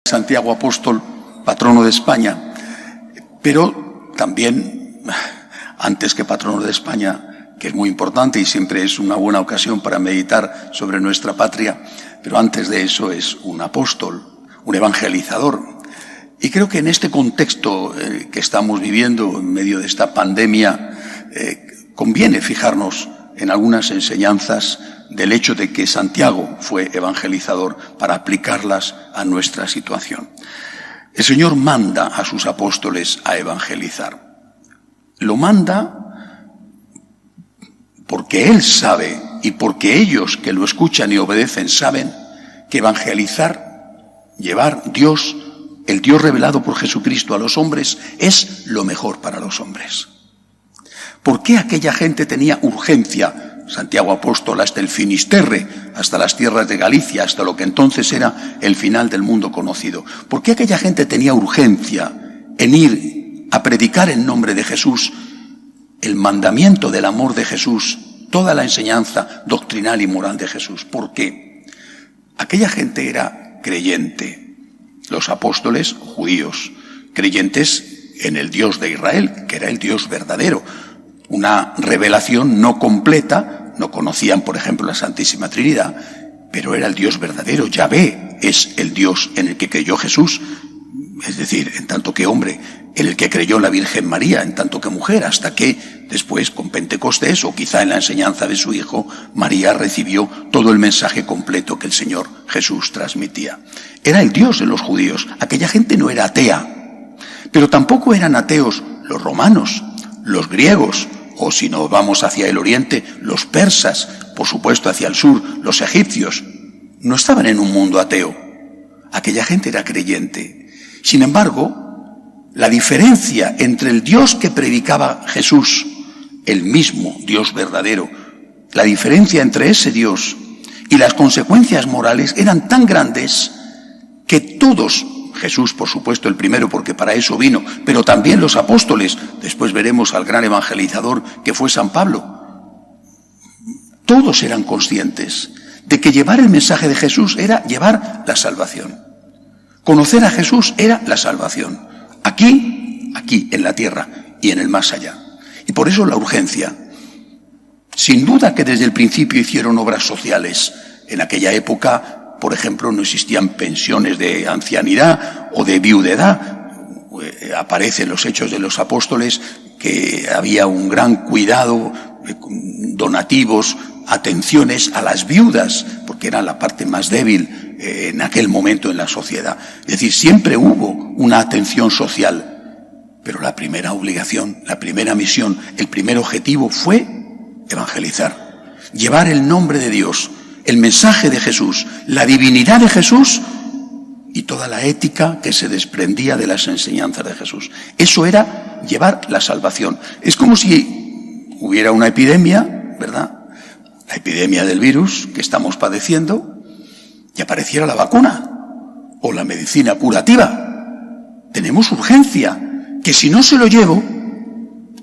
Santiago Apóstol, patrono de España, pero también, antes que patrono de España, que es muy importante y siempre es una buena ocasión para meditar sobre nuestra patria, pero antes de eso es un apóstol, un evangelizador. Y creo que en este contexto que estamos viviendo, en medio de esta pandemia, conviene fijarnos en algunas enseñanzas del hecho de que Santiago fue evangelizador para aplicarlas a nuestra situación. El Señor manda a sus apóstoles a evangelizar. Lo manda porque Él sabe y porque ellos que lo escuchan y obedecen saben que evangelizar, llevar Dios, el Dios revelado por Jesucristo a los hombres, es lo mejor para los hombres. ¿Por qué aquella gente tenía urgencia? Santiago Apóstol hasta el Finisterre, hasta las tierras de Galicia, hasta lo que entonces era el final del mundo conocido. ¿Por qué aquella gente tenía urgencia en ir a predicar en nombre de Jesús el mandamiento del amor de Jesús, toda la enseñanza doctrinal y moral de Jesús? ¿Por qué? Aquella gente era creyente, los apóstoles judíos, creyentes en el Dios de Israel, que era el Dios verdadero. Una revelación no completa, no conocían, por ejemplo, la Santísima Trinidad, pero era el Dios verdadero. Yahvé es el Dios en el que creyó Jesús, es decir, en tanto que hombre, en el que creyó la Virgen María, en tanto que mujer, hasta que después, con Pentecostés, o quizá en la enseñanza de su hijo, María recibió todo el mensaje completo que el Señor Jesús transmitía. Era el Dios de los judíos. Aquella gente no era atea, pero tampoco eran ateos los romanos, los griegos, o si nos vamos hacia el oriente, los persas, por supuesto hacia el sur, los egipcios. No estaban en un mundo ateo. Aquella gente era creyente. Sin embargo, la diferencia entre el Dios que predicaba Jesús, el mismo Dios verdadero, la diferencia entre ese Dios y las consecuencias morales eran tan grandes que todos, Jesús, por supuesto, el primero, porque para eso vino, pero también los apóstoles, después veremos al gran evangelizador que fue San Pablo, todos eran conscientes de que llevar el mensaje de Jesús era llevar la salvación. Conocer a Jesús era la salvación, aquí en la tierra y en el más allá. Y por eso la urgencia. Sin duda que desde el principio hicieron obras sociales. En aquella época, por ejemplo, no existían pensiones de ancianidad o de viudedad. Aparece en los Hechos de los Apóstoles que había un gran cuidado, donativos, atenciones a las viudas, porque era la parte más débil en aquel momento en la sociedad. Es decir, siempre hubo una atención social, pero la primera obligación, la primera misión, el primer objetivo fue evangelizar, llevar el nombre de Dios, el mensaje de Jesús, la divinidad de Jesús y toda la ética que se desprendía de las enseñanzas de Jesús. Eso era llevar la salvación. Es como si hubiera una epidemia, ¿verdad? La epidemia del virus que estamos padeciendo y apareciera la vacuna o la medicina curativa. Tenemos urgencia, que si no se lo llevo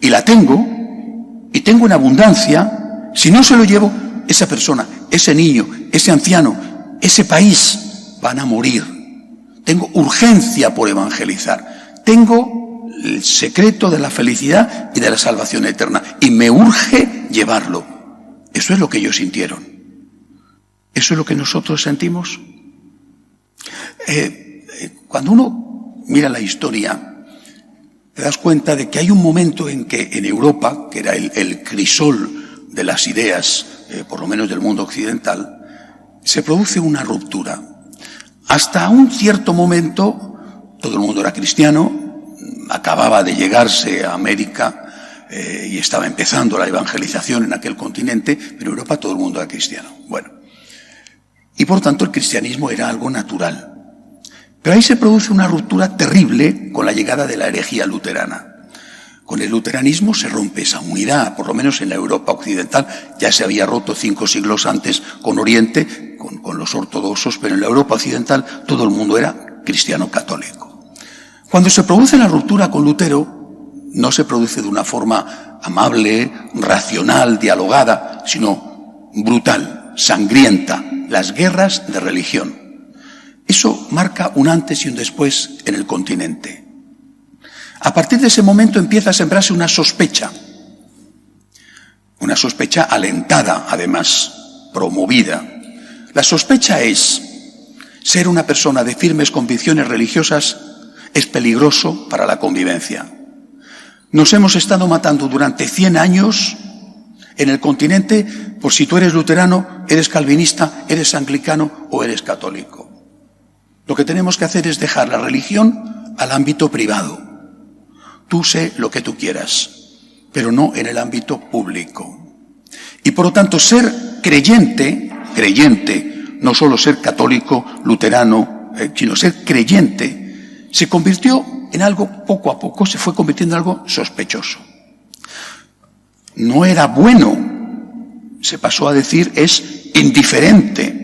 y la tengo y tengo en abundancia, si no se lo llevo, esa persona, ese niño, ese anciano, ese país van a morir. Tengo urgencia por evangelizar. Tengo el secreto de la felicidad y de la salvación eterna. Y me urge llevarlo. Eso es lo que ellos sintieron. ¿Eso es lo que nosotros sentimos? Cuando uno mira la historia, te das cuenta de que hay un momento en que en Europa, que era el crisol de las ideas, por lo menos del mundo occidental, se produce una ruptura. Hasta un cierto momento, todo el mundo era cristiano, acababa de llegarse a América y estaba empezando la evangelización en aquel continente, pero en Europa todo el mundo era cristiano. Bueno, y por tanto el cristianismo era algo natural. Pero ahí se produce una ruptura terrible con la llegada de la herejía luterana. Con el luteranismo se rompe esa unidad, por lo menos en la Europa occidental. Ya se había roto 5 siglos antes con Oriente, con los ortodoxos, pero en la Europa occidental todo el mundo era cristiano católico. Cuando se produce la ruptura con Lutero, no se produce de una forma amable, racional, dialogada, sino brutal, sangrienta, las guerras de religión. Eso marca un antes y un después en el continente. A partir de ese momento empieza a sembrarse una sospecha alentada, además, promovida. La sospecha es: ser una persona de firmes convicciones religiosas es peligroso para la convivencia. Nos hemos estado matando durante 100 años en el continente por si tú eres luterano, eres calvinista, eres anglicano o eres católico. Lo que tenemos que hacer es dejar la religión al ámbito privado. Tú sé lo que tú quieras, pero no en el ámbito público. Y por lo tanto, ser creyente, no solo ser católico, luterano, sino ser creyente, se convirtió en algo, poco a poco, se fue convirtiendo en algo sospechoso. No era bueno, se pasó a decir, es indiferente.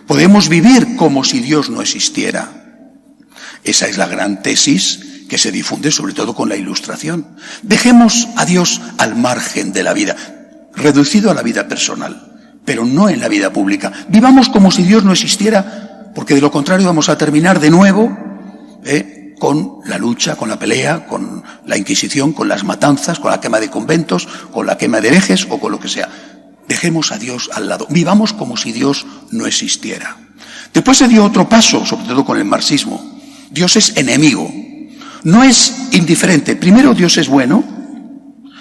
Podemos vivir como si Dios no existiera. Esa es la gran tesis que se difunde sobre todo con la Ilustración. Dejemos a Dios al margen de la vida, reducido a la vida personal, pero no en la vida pública. Vivamos como si Dios no existiera, porque de lo contrario vamos a terminar de nuevo con la lucha, con la pelea, con la Inquisición, con las matanzas, con la quema de conventos, con la quema de herejes o con lo que sea. Dejemos a Dios al lado. Vivamos como si Dios no existiera. Después se dio otro paso, sobre todo con el marxismo. Dios es enemigo. No es indiferente. Primero Dios es bueno,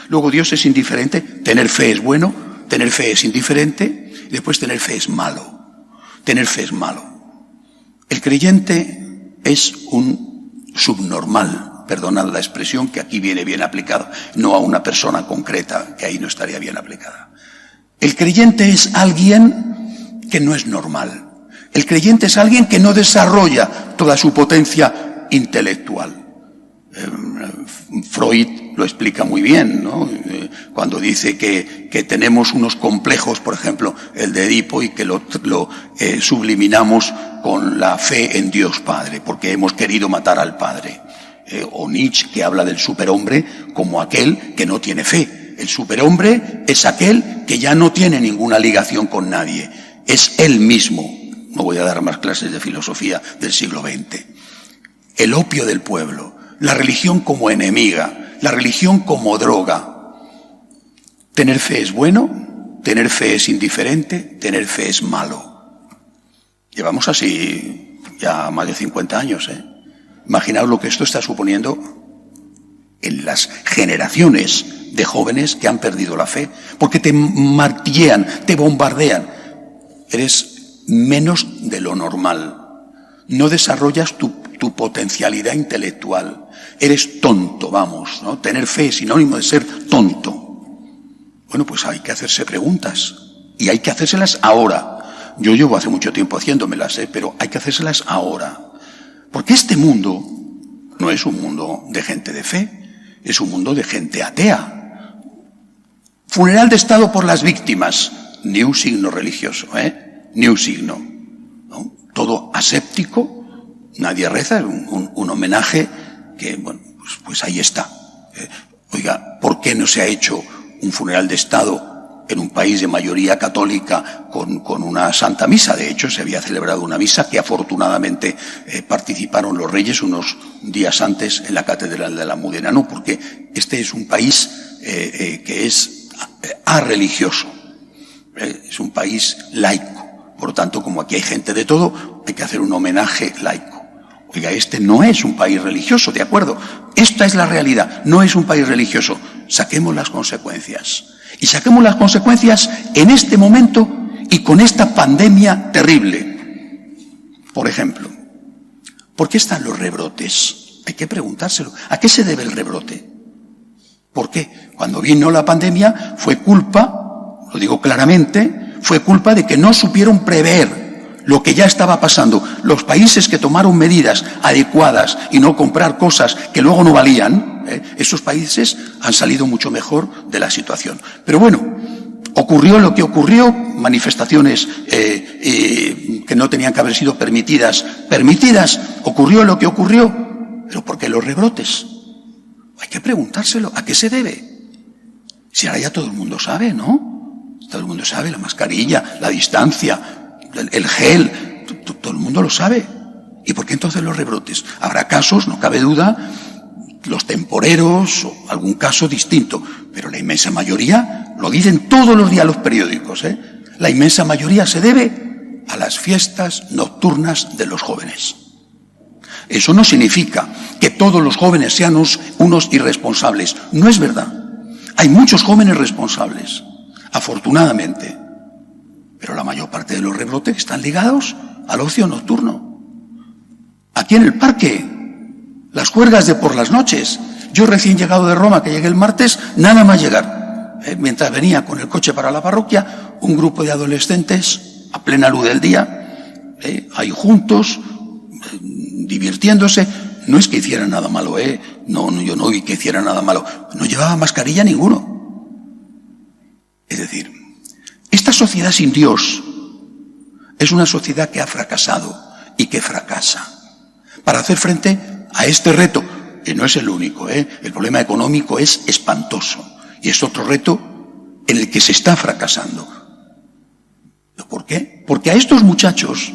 luego Dios es indiferente. Tener fe es bueno, tener fe es indiferente, y después tener fe es malo. Tener fe es malo. El creyente es un subnormal, perdonad la expresión que aquí viene bien aplicada, no a una persona concreta, que ahí no estaría bien aplicada. El creyente es alguien que no es normal. El creyente es alguien que no desarrolla toda su potencia intelectual. Freud lo explica muy bien, ¿no? Cuando dice que tenemos unos complejos, por ejemplo, el de Edipo, y que lo subliminamos con la fe en Dios Padre, porque hemos querido matar al Padre. O Nietzsche, que habla del superhombre como aquel que no tiene fe. El superhombre es aquel que ya no tiene ninguna ligación con nadie. Es él mismo. No voy a dar más clases de filosofía del siglo XX. El opio del pueblo. La religión como enemiga, la religión como droga. Tener fe es bueno, tener fe es indiferente, tener fe es malo. Llevamos así ya más de 50 años, Imaginaos lo que esto está suponiendo en las generaciones de jóvenes que han perdido la fe, porque te martillean, te bombardean. Eres menos de lo normal. No desarrollas tu potencialidad intelectual. Eres tonto, vamos, ¿no? Tener fe es sinónimo de ser tonto. Bueno, pues hay que hacerse preguntas. Y hay que hacérselas ahora. Yo llevo hace mucho tiempo haciéndomelas, pero hay que hacérselas ahora. Porque este mundo no es un mundo de gente de fe, es un mundo de gente atea. Funeral de Estado por las víctimas. Ni un signo religioso, Ni un signo, ¿no? Todo aséptico. Nadie reza, un homenaje que, bueno, pues ahí está. Oiga, ¿por qué no se ha hecho un funeral de Estado en un país de mayoría católica con una santa misa? De hecho, se había celebrado una misa que afortunadamente participaron los reyes unos días antes en la Catedral de la Almudena. No, porque este es un país que es arreligioso, es un país laico. Por lo tanto, como aquí hay gente de todo, hay que hacer un homenaje laico. Oiga, este no es un país religioso, ¿de acuerdo? Esta es la realidad, no es un país religioso. Saquemos las consecuencias. Y saquemos las consecuencias en este momento y con esta pandemia terrible. Por ejemplo, ¿por qué están los rebrotes? Hay que preguntárselo. ¿A qué se debe el rebrote? ¿Por qué? Cuando vino la pandemia fue culpa, lo digo claramente, fue culpa de que no supieron prever lo que ya estaba pasando. Los países que tomaron medidas adecuadas y no comprar cosas que luego no valían, esos países han salido mucho mejor de la situación. Pero bueno, ocurrió lo que ocurrió, manifestaciones que no tenían que haber sido permitidas, ocurrió lo que ocurrió, pero ¿por qué los rebrotes? Hay que preguntárselo, ¿a qué se debe? Si ahora ya todo el mundo sabe, ¿no? Todo el mundo sabe, la mascarilla, la distancia, el gel, Todo el mundo lo sabe. ¿Y por qué entonces los rebrotes? Habrá casos, no cabe duda, los temporeros o algún caso distinto, pero la inmensa mayoría, lo dicen todos los días los periódicos, la inmensa mayoría se debe a las fiestas nocturnas de los jóvenes. Eso no significa que todos los jóvenes sean unos irresponsables. No es verdad. Hay muchos jóvenes responsables, afortunadamente, pero la mayor parte de los rebrotes están ligados al ocio nocturno. Aquí en el parque, las juergas de por las noches. Yo recién llegado de Roma, que llegué el martes, nada más llegar, mientras venía con el coche para la parroquia, un grupo de adolescentes a plena luz del día, ahí juntos, divirtiéndose. No es que hicieran nada malo, no, yo no vi que hicieran nada malo. No llevaba mascarilla ninguno. Es decir, esta sociedad sin Dios es una sociedad que ha fracasado y que fracasa. Para hacer frente a este reto, que no es el único, el problema económico es espantoso y es otro reto en el que se está fracasando. ¿Por qué? Porque a estos muchachos,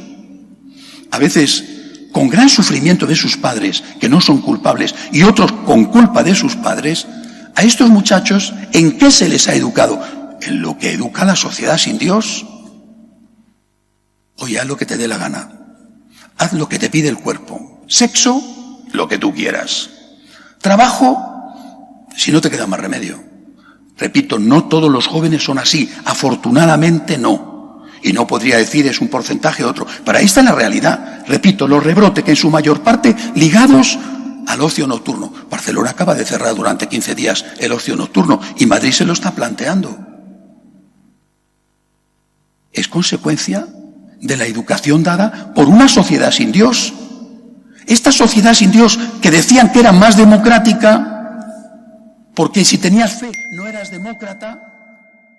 a veces con gran sufrimiento de sus padres, que no son culpables, y otros con culpa de sus padres, a estos muchachos, ¿en qué se les ha educado? En lo que educa la sociedad sin Dios. Oye, haz lo que te dé la gana, haz lo que te pide el cuerpo, sexo, lo que tú quieras, trabajo, si no te queda más remedio. Repito, no todos los jóvenes son así, afortunadamente no. Y no podría decir es un porcentaje u otro. Pero ahí está la realidad. Repito, los rebrotes que en su mayor parte ligados al ocio nocturno. Barcelona acaba de cerrar durante 15 días el ocio nocturno y Madrid se lo está planteando. Es consecuencia de la educación dada por una sociedad sin Dios. Esta sociedad sin Dios que decían que era más democrática, porque si tenías fe no eras demócrata,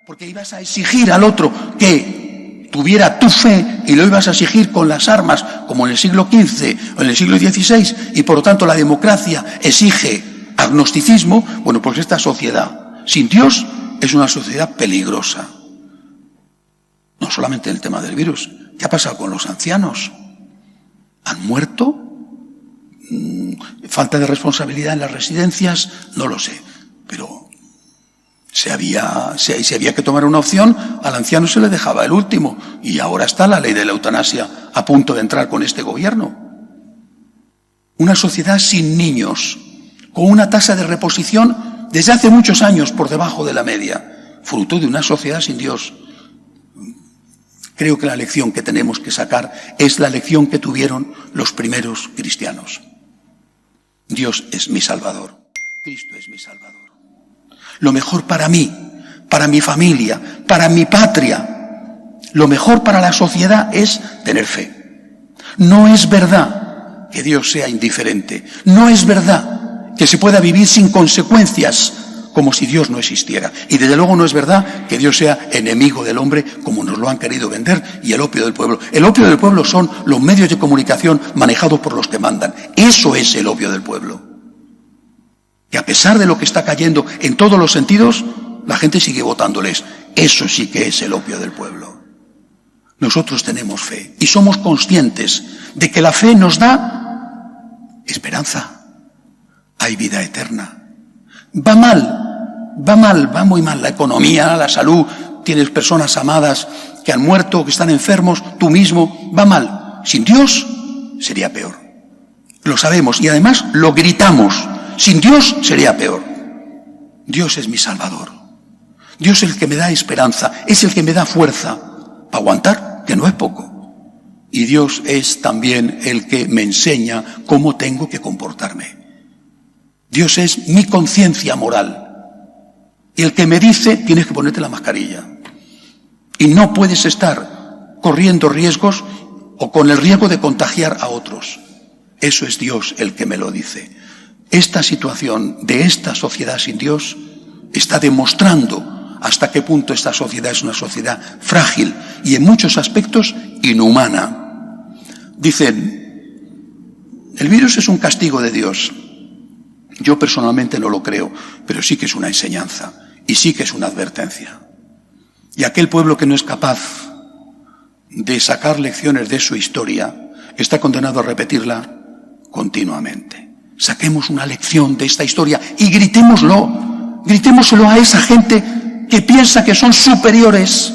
porque ibas a exigir al otro que tuviera tu fe y lo ibas a exigir con las armas, como en el siglo XV o en el siglo XVI, y por lo tanto la democracia exige agnosticismo. Bueno, pues esta sociedad sin Dios es una sociedad peligrosa. No solamente el tema del virus. ¿Qué ha pasado con los ancianos? ¿Han muerto? ¿Falta de responsabilidad en las residencias? No lo sé, pero si había que tomar una opción, al anciano se le dejaba el último, y ahora está la ley de la eutanasia a punto de entrar con este gobierno. Una sociedad sin niños, con una tasa de reposición desde hace muchos años por debajo de la media, fruto de una sociedad sin Dios. Creo que la lección que tenemos que sacar es la lección que tuvieron los primeros cristianos. Dios es mi Salvador, Cristo es mi Salvador. Lo mejor para mí, para mi familia, para mi patria, lo mejor para la sociedad es tener fe. No es verdad que Dios sea indiferente. No es verdad que se pueda vivir sin consecuencias como si Dios no existiera. Y desde luego no es verdad que Dios sea enemigo del hombre como nos lo han querido vender y el opio del pueblo. El opio del pueblo son los medios de comunicación manejados por los que mandan. Eso es el opio del pueblo. Que a pesar de lo que está cayendo en todos los sentidos, la gente sigue votándoles. Eso sí que es el opio del pueblo. Nosotros tenemos fe y somos conscientes de que la fe nos da esperanza. Hay vida eterna. Va mal, va muy mal la economía, la salud. Tienes personas amadas que han muerto, que están enfermos, tú mismo. Va mal. Sin Dios sería peor. Lo sabemos y además lo gritamos. Sin Dios sería peor. Dios es mi Salvador. Dios es el que me da esperanza, es el que me da fuerza para aguantar, que no es poco. Y Dios es también el que me enseña cómo tengo que comportarme. Dios es mi conciencia moral. Y el que me dice, tienes que ponerte la mascarilla. Y no puedes estar corriendo riesgos o con el riesgo de contagiar a otros. Eso es Dios el que me lo dice. Esta situación de esta sociedad sin Dios está demostrando hasta qué punto esta sociedad es una sociedad frágil y en muchos aspectos inhumana. Dicen, el virus es un castigo de Dios. Yo personalmente no lo creo, pero sí que es una enseñanza y sí que es una advertencia. Y aquel pueblo que no es capaz de sacar lecciones de su historia, está condenado a repetirla continuamente. Saquemos una lección de esta historia y gritémoslo a esa gente que piensa que son superiores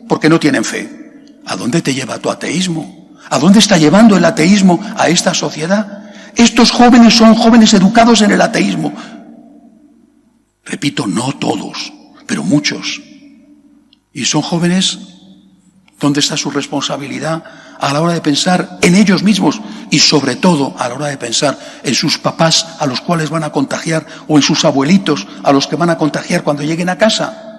porque no tienen fe. ¿A dónde te lleva tu ateísmo? ¿A dónde está llevando el ateísmo a esta sociedad? Estos jóvenes son jóvenes educados en el ateísmo. Repito, no todos, pero muchos. Y son jóvenes, ¿dónde está su responsabilidad a la hora de pensar en ellos mismos? Y sobre todo a la hora de pensar en sus papás a los cuales van a contagiar, o en sus abuelitos a los que van a contagiar cuando lleguen a casa.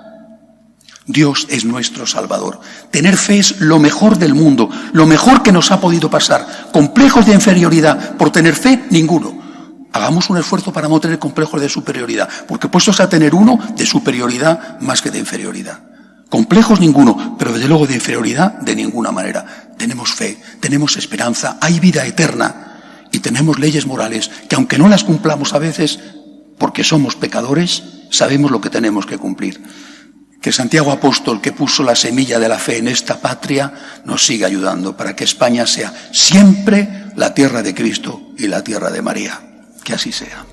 Dios es nuestro Salvador. Tener fe es lo mejor del mundo, lo mejor que nos ha podido pasar. Complejos de inferioridad por tener fe, ninguno. Hagamos un esfuerzo para no tener complejos de superioridad, porque puestos a tener uno, de superioridad más que de inferioridad. Complejos ninguno, pero desde luego de inferioridad de ninguna manera. Tenemos fe, tenemos esperanza, hay vida eterna y tenemos leyes morales que, aunque no las cumplamos a veces porque somos pecadores, sabemos lo que tenemos que cumplir. Que Santiago Apóstol, que puso la semilla de la fe en esta patria, nos siga ayudando para que España sea siempre la tierra de Cristo y la tierra de María. Que así sea.